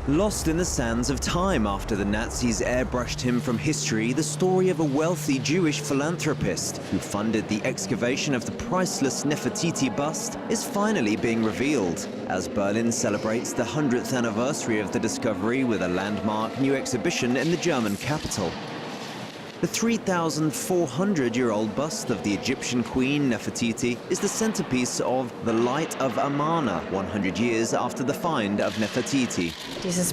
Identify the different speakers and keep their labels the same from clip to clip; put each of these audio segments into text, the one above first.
Speaker 1: Lost in the sands of time after the Nazis airbrushed him from history, the story of a wealthy Jewish philanthropist who funded the excavation of the priceless Nefertiti bust is finally being revealed, as Berlin celebrates the 100th anniversary of the discovery with a landmark new exhibition in the German capital. The 3,400-year-old bust of the Egyptian queen Nefertiti is the centerpiece of The Light of Amarna, 100 years after the find of Nefertiti.
Speaker 2: This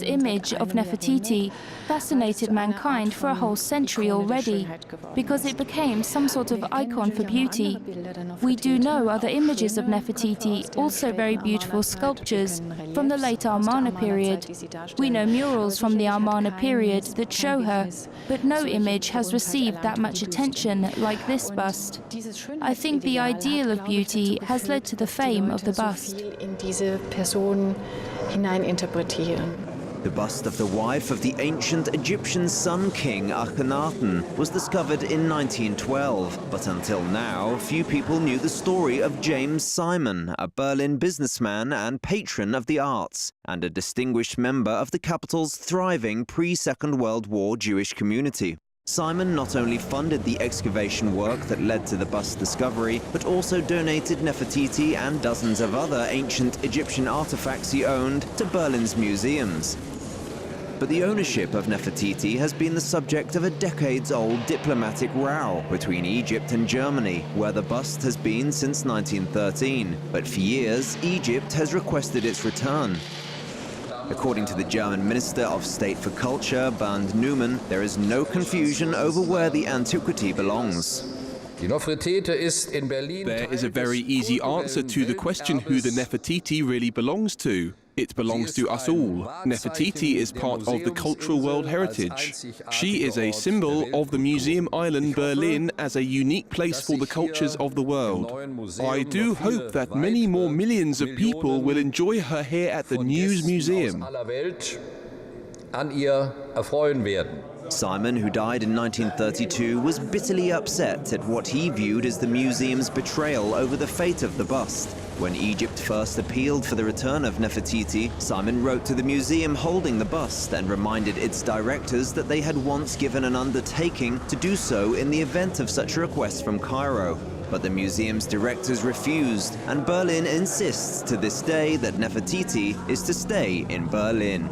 Speaker 2: image of Nefertiti fascinated mankind for a whole century already, because it became some sort of icon for beauty. We do know other images of Nefertiti, also very beautiful sculptures, from the late Amarna period. We know murals from the Amarna period that show her, but no image has received that much attention like this bust. I think the ideal of beauty has led to the fame of the bust.
Speaker 1: The bust of the wife of the ancient Egyptian sun king Akhenaten was discovered in 1912, but until now, few people knew the story of James Simon, a Berlin businessman and patron of the arts, and a distinguished member of the capital's thriving pre-Second World War Jewish community. Simon not only funded the excavation work that led to the bust's discovery, but also donated Nefertiti and dozens of other ancient Egyptian artifacts he owned to Berlin's museums. But the ownership of Nefertiti has been the subject of a decades-old diplomatic row between Egypt and Germany, where the bust has been since 1913. But for years, Egypt has requested its return. According to the German Minister of State for Culture, Bernd Neumann, there is no confusion over where the antiquity belongs.
Speaker 3: There is a very easy answer to the question who the Nefertiti really belongs to. It belongs to us all. Nefertiti is part of the cultural world heritage. She is a symbol of the museum island Berlin as a unique place for the cultures of the world. I do hope that many more millions of people will enjoy her here at the News Museum.
Speaker 1: Simon, who died in 1932, was bitterly upset at what he viewed as the museum's betrayal over the fate of the bust. When Egypt first appealed for the return of Nefertiti, Simon wrote to the museum holding the bust and reminded its directors that they had once given an undertaking to do so in the event of such a request from Cairo. But the museum's directors refused, and Berlin insists to this day that Nefertiti is to stay in Berlin.